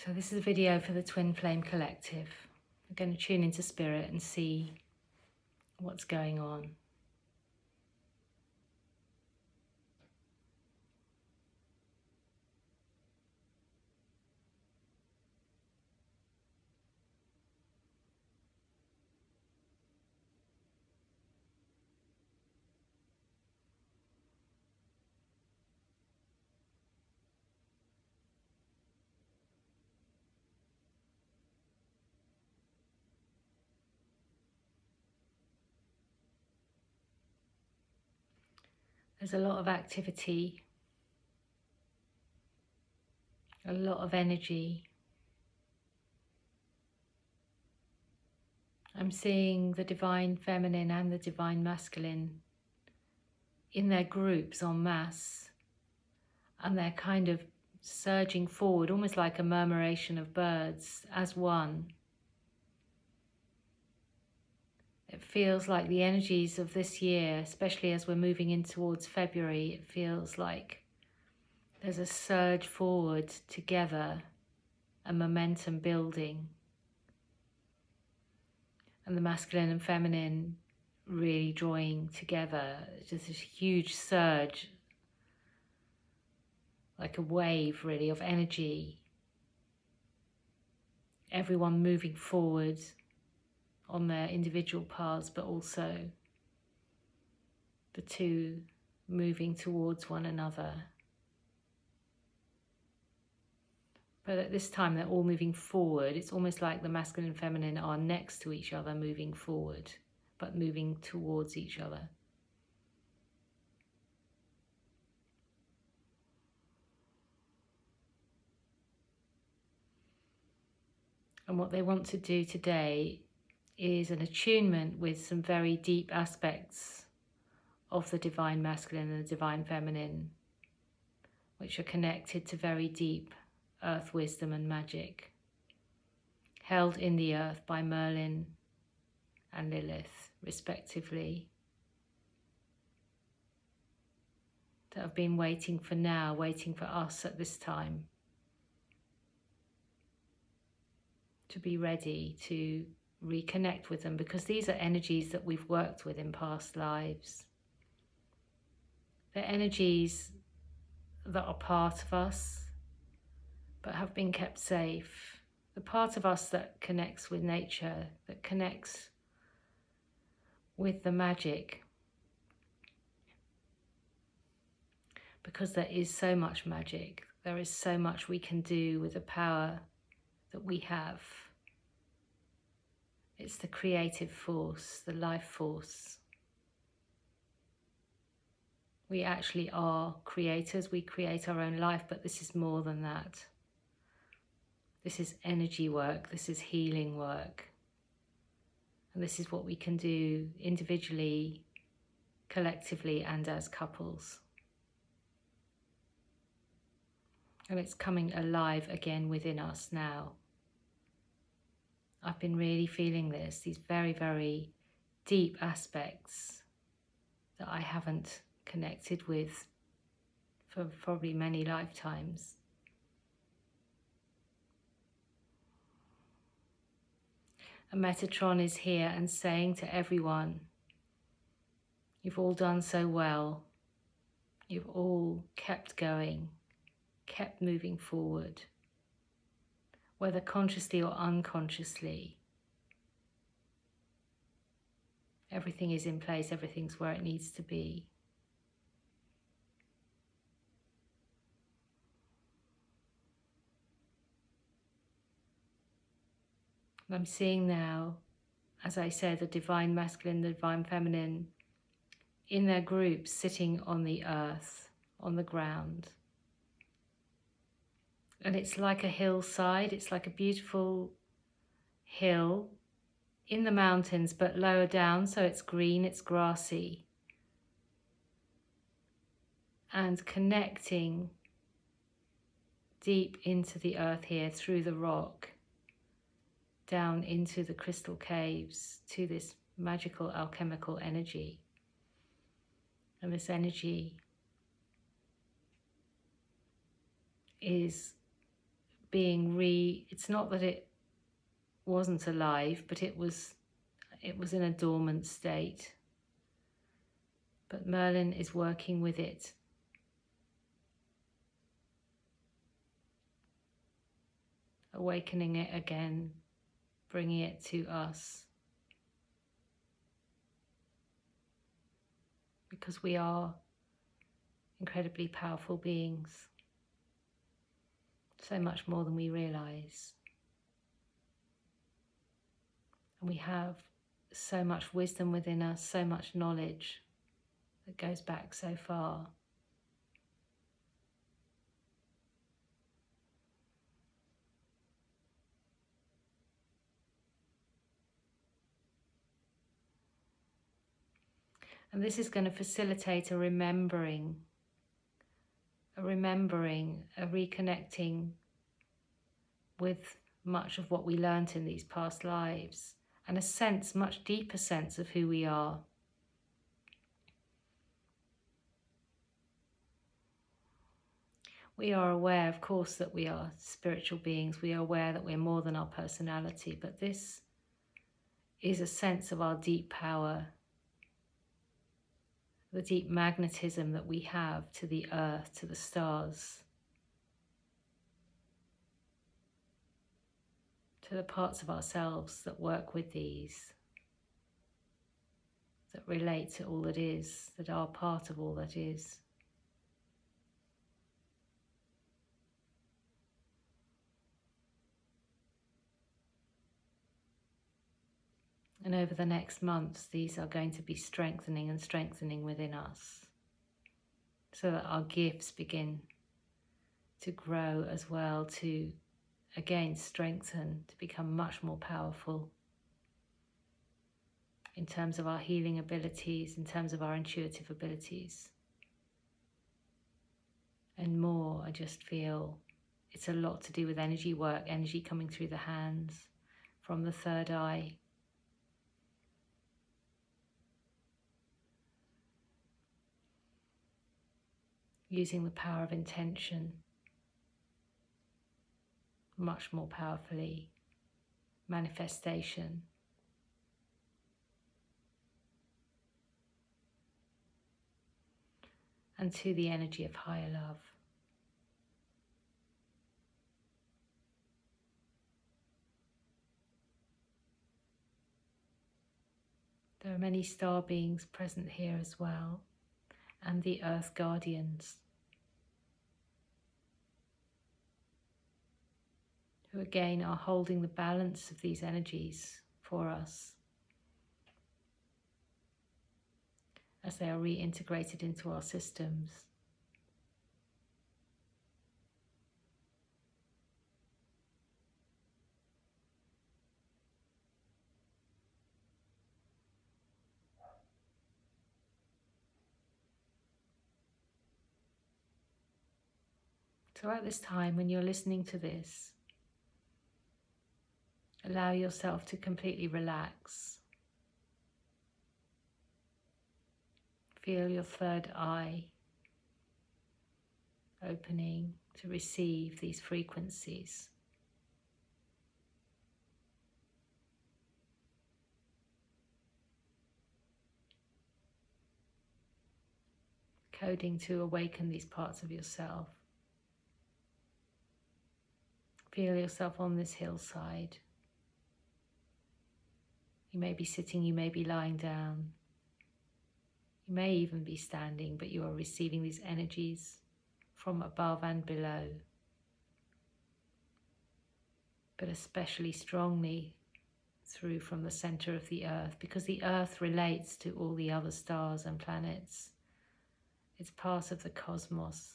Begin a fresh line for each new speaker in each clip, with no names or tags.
So this is a video for the Twin Flame Collective. I'm going to tune into spirit and see what's going on. There's a lot of activity, a lot of energy. I'm seeing the divine feminine and the divine masculine in their groups en masse, and they're kind of surging forward, almost like a murmuration of birds, as one. It feels like the energies of this year, especially as we're moving in towards February, it feels like there's a surge forward together, a momentum building. And the masculine and feminine really drawing together. Just this huge surge, like a wave really of energy. Everyone moving forward on their individual paths, but also the two moving towards one another. But at this time they're all moving forward. It's almost like the masculine and feminine are next to each other, moving forward, but moving towards each other. And what they want to do today is an attunement with some very deep aspects of the divine masculine and the divine feminine, which are connected to very deep earth wisdom and magic, held in the earth by Merlin and Lilith, respectively, that have been waiting for now, waiting for us at this time to be ready to reconnect with them, because these are energies that we've worked with in past lives. They're energies that are part of us but have been kept safe. The part of us that connects with nature, that connects with the magic, because there is so much magic, there is so much we can do with the power that we have. It's the creative force, the life force. We actually are creators, we create our own life, but this is more than that. This is energy work, this is healing work. And this is what we can do individually, collectively, and as couples. And it's coming alive again within us now. I've been really feeling this, these very, very deep aspects that I haven't connected with for probably many lifetimes. And Metatron is here and saying to everyone, you've all done so well. You've all kept going, kept moving forward, whether consciously or unconsciously. Everything is in place, everything's where it needs to be. I'm seeing now, as I said, the divine masculine, the divine feminine, in their groups, sitting on the earth, on the ground. And it's like a hillside, it's like a beautiful hill in the mountains, but lower down, so it's green, it's grassy. And connecting deep into the earth here, through the rock, down into the crystal caves, to this magical alchemical energy. And this energy is it's not that it wasn't alive, but it was in a dormant state. But Merlin is working with it, awakening it again, bringing it to us. Because we are incredibly powerful beings, so much more than we realize. And we have so much wisdom within us, so much knowledge that goes back so far. And this is going to facilitate a remembering, a reconnecting with much of what we learnt in these past lives, and a sense, much deeper sense of who we are. We are aware, of course, that we are spiritual beings. We are aware that we're more than our personality, but this is a sense of our deep power, the deep magnetism that we have to the earth, to the stars, to the parts of ourselves that work with these, that relate to all that is, that are part of all that is. And over the next months, these are going to be strengthening and strengthening within us, so that our gifts begin to grow as well, to again strengthen, to become much more powerful in terms of our healing abilities, in terms of our intuitive abilities. And more, I just feel it's a lot to do with energy work, energy coming through the hands, from the third eye. Using the power of intention much more powerfully, manifestation. And to the energy of higher love. There are many star beings present here as well, and the Earth Guardians, who again are holding the balance of these energies for us as they are reintegrated into our systems. So at this time, when you're listening to this, allow yourself to completely relax. Feel your third eye opening to receive these frequencies. Coding to awaken these parts of yourself. Feel yourself on this hillside. You may be sitting, you may be lying down. You may even be standing, but you are receiving these energies from above and below, but especially strongly through from the center of the earth, because the earth relates to all the other stars and planets. It's part of the cosmos.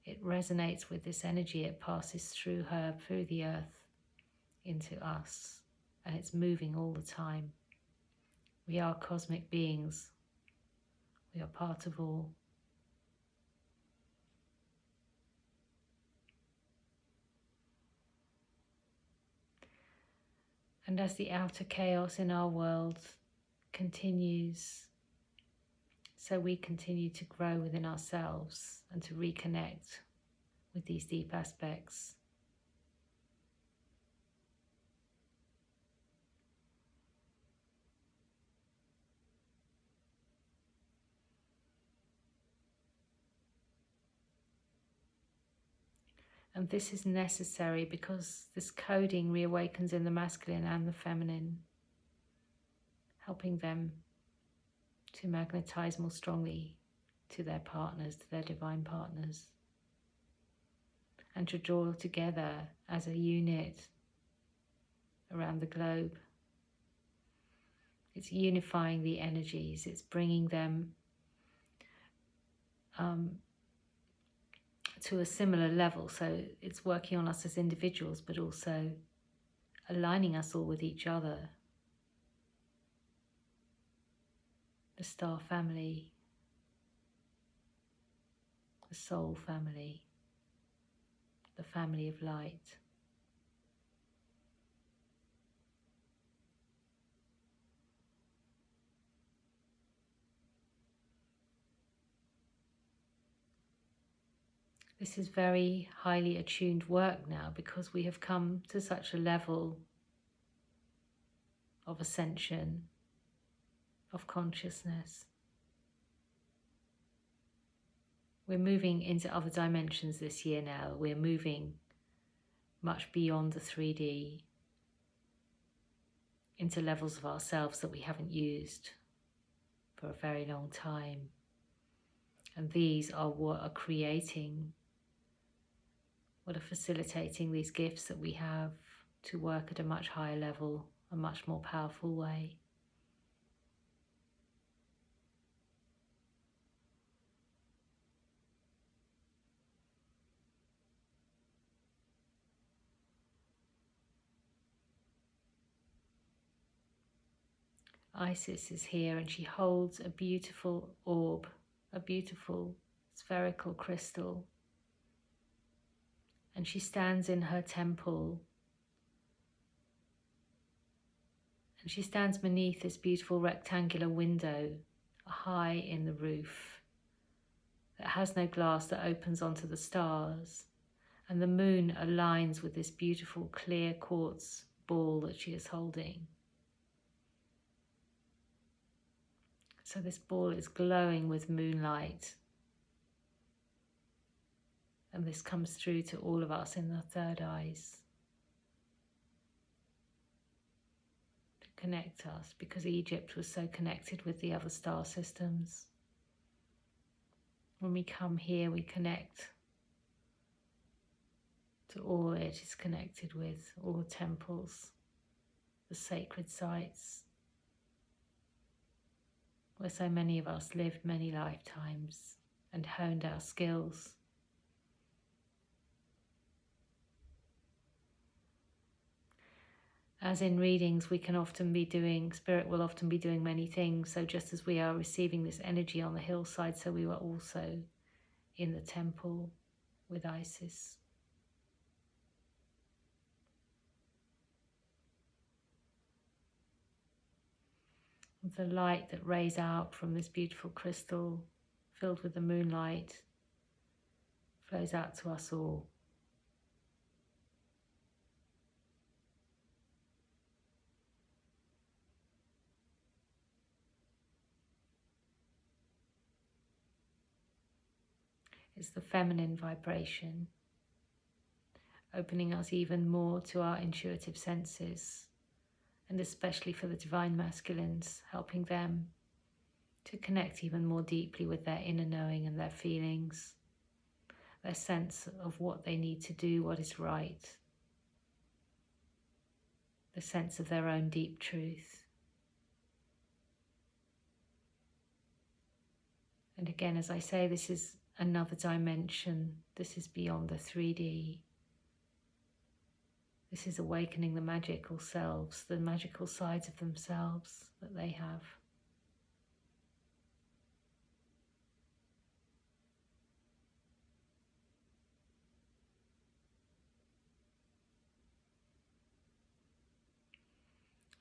It resonates with this energy. It passes through her, through the earth, into us, and it's moving all the time. We are cosmic beings. We are part of all. And as the outer chaos in our world continues, so we continue to grow within ourselves and to reconnect with these deep aspects And this is necessary because this coding reawakens in the masculine and the feminine, helping them to magnetize more strongly to their partners, to their divine partners, and to draw together as a unit around the globe. It's unifying the energies, it's bringing them to a similar level. So it's working on us as individuals, but also aligning us all with each other. The star family, the soul family, the family of light. This is very highly attuned work now because we have come to such a level of ascension, of consciousness. We're moving into other dimensions this year now. We're moving much beyond the 3D into levels of ourselves that we haven't used for a very long time. And these are what are creating, what are facilitating these gifts that we have to work at a much higher level, a much more powerful way. Isis is here and she holds a beautiful orb, a beautiful spherical crystal. And she stands in her temple. And she stands beneath this beautiful rectangular window high in the roof that has no glass, that opens onto the stars. And the moon aligns with this beautiful clear quartz ball that she is holding. So this ball is glowing with moonlight. And this comes through to all of us in the third eyes to connect us, because Egypt was so connected with the other star systems. When we come here, we connect to all it is connected with, all the temples, the sacred sites, where so many of us lived many lifetimes and honed our skills. As in readings, we can often be doing, Spirit will often be doing many things. So just as we are receiving this energy on the hillside, so we were also in the temple with Isis. The light that rays out from this beautiful crystal filled with the moonlight flows out to us all. It's the feminine vibration, opening us even more to our intuitive senses, and especially for the divine masculines, helping them to connect even more deeply with their inner knowing and their feelings, their sense of what they need to do, what is right, the sense of their own deep truth. And again, as I say, this is another dimension. This is beyond the 3D. This is awakening the magical selves, the magical sides of themselves that they have.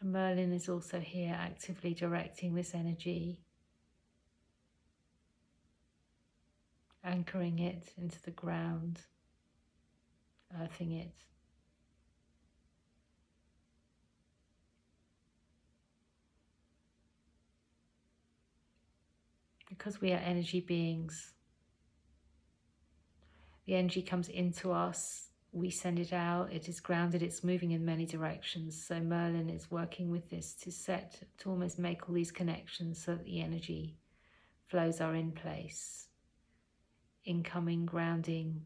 And Merlin is also here actively directing this energy, anchoring it into the ground, earthing it. Because we are energy beings, The energy comes into us, we send it out, it is grounded, it's moving in many directions. So Merlin is working with this to almost make all these connections so that the energy flows are in place. Incoming, grounding,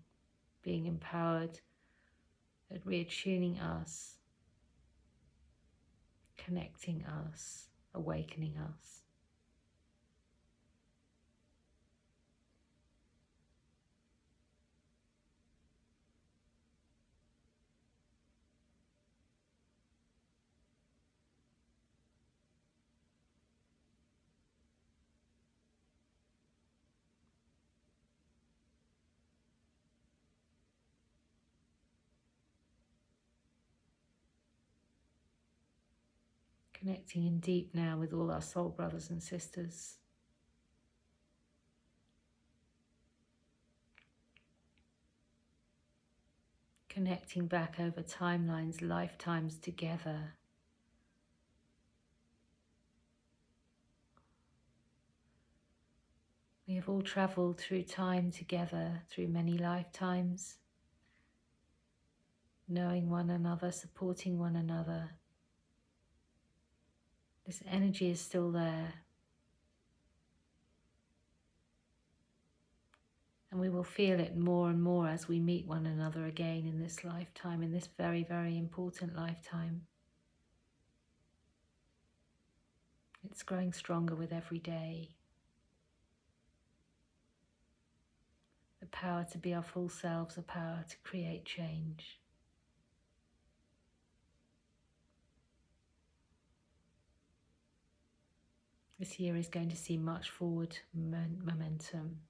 being empowered, at reattuning us, connecting us, awakening us. Connecting in deep now with all our soul brothers and sisters. Connecting back over timelines, lifetimes together. We have all travelled through time together, through many lifetimes, knowing one another, supporting one another. This energy is still there. And we will feel it more and more as we meet one another again in this lifetime, in this very, very important lifetime. It's growing stronger with every day. The power to be our full selves, the power to create change. This year is going to see much forward momentum,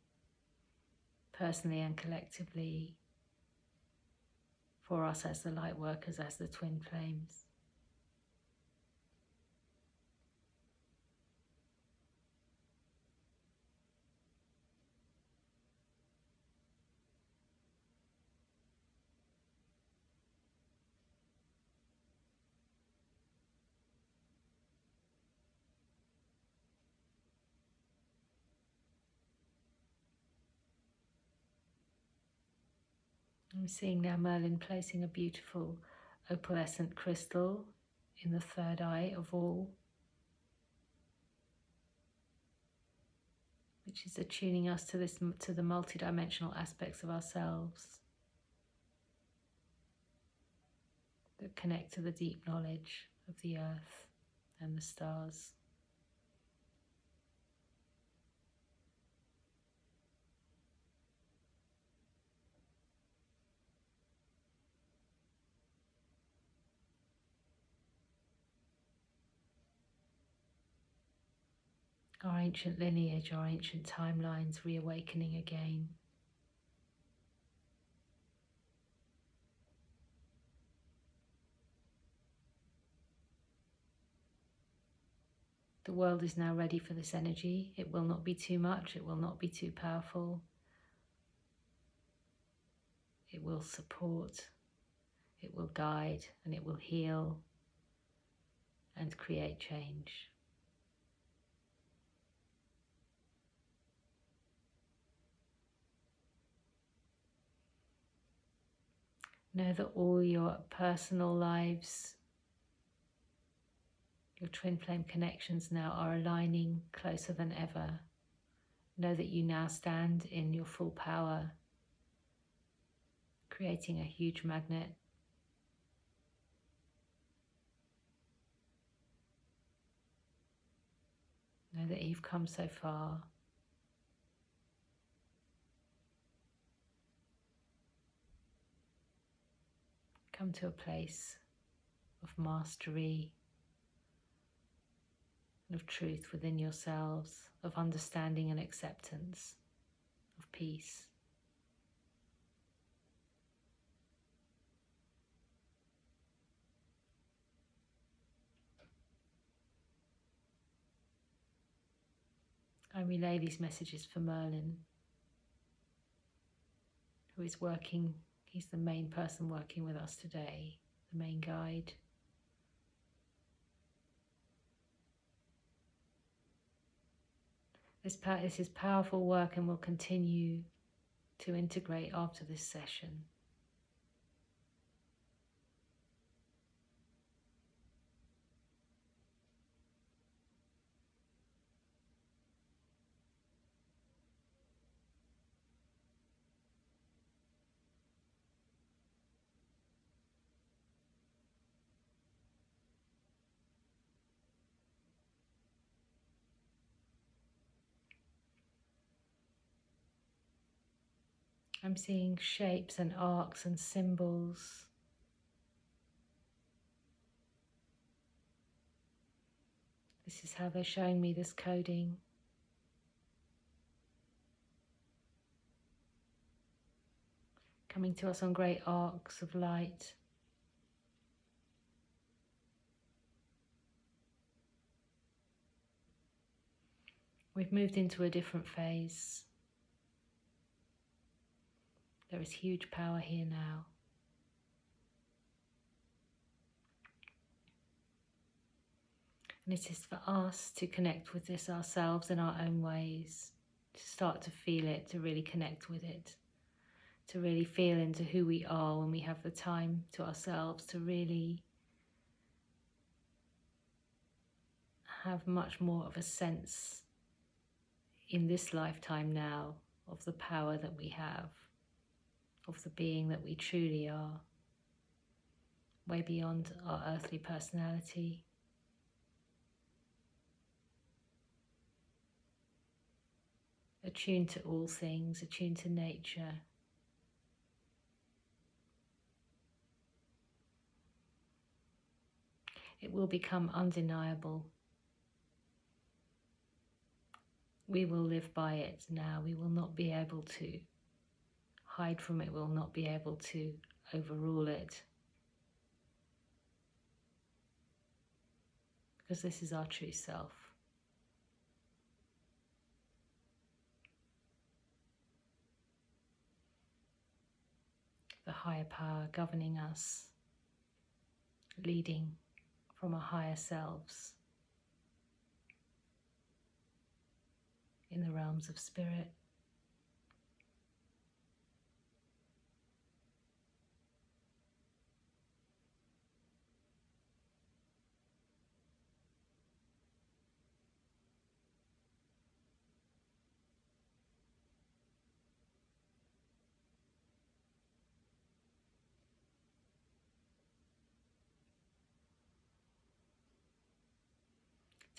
personally and collectively, for us as the light workers, as the twin flames. I'm seeing now Merlin placing a beautiful opalescent crystal in the third eye of all, which is attuning us to the multidimensional aspects of ourselves that connect to the deep knowledge of the earth and the stars. Our ancient lineage, our ancient timelines reawakening again. The world is now ready for this energy. It will not be too much, it will not be too powerful. It will support, it will guide, and it will heal and create change. Know that all your personal lives, your twin flame connections now are aligning closer than ever. Know that you now stand in your full power, creating a huge magnet. Know that you've come so far. Come to a place of mastery, of truth within yourselves, of understanding and acceptance, of peace. I relay these messages for Merlin, who is working, he's the main person working with us today, the main guide. This is powerful work and will continue to integrate after this session. I'm seeing shapes and arcs and symbols. This is how they're showing me this coding. Coming to us on great arcs of light. We've moved into a different phase. There is huge power here now. And it is for us to connect with this ourselves in our own ways, to start to feel it, to really connect with it, to really feel into who we are when we have the time to ourselves, to really have much more of a sense in this lifetime now of the power that we have, of the being that we truly are, way beyond our earthly personality. Attuned to all things, attuned to nature. It will become undeniable. We will live by it now. We will not be able to hide from it. We will not be able to overrule it. Because this is our true self. The higher power governing us, leading from our higher selves in the realms of spirit.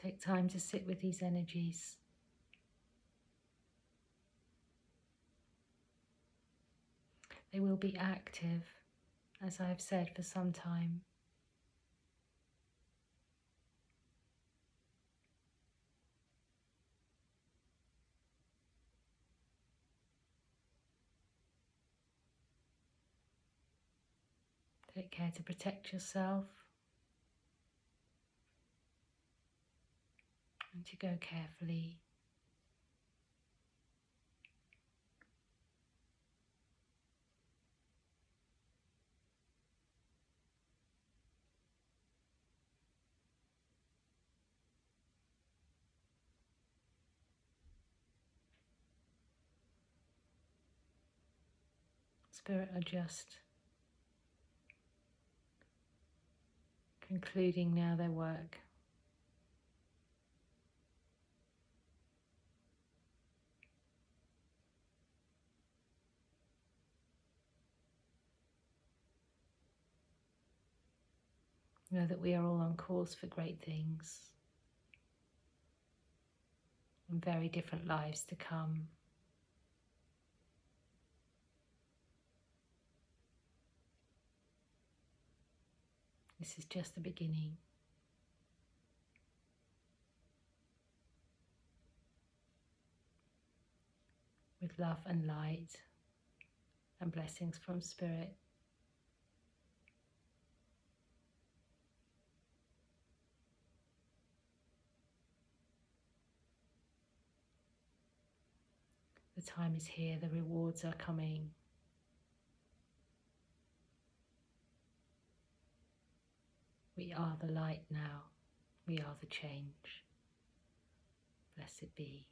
Take time to sit with these energies. They will be active, as I have said, for some time. Take care to protect yourself and to go carefully. Spirit are just concluding now their work. Know that we are all on course for great things and very different lives to come. This is just the beginning. With love and light and blessings from Spirit. The time is here, the rewards are coming. We are the light now. We are the change. Blessed be.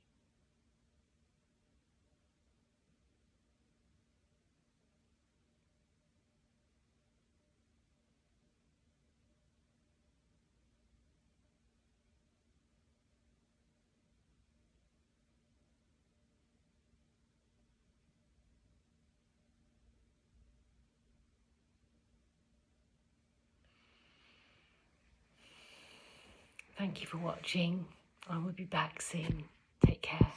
Thank you for watching. I will be back soon. Take care.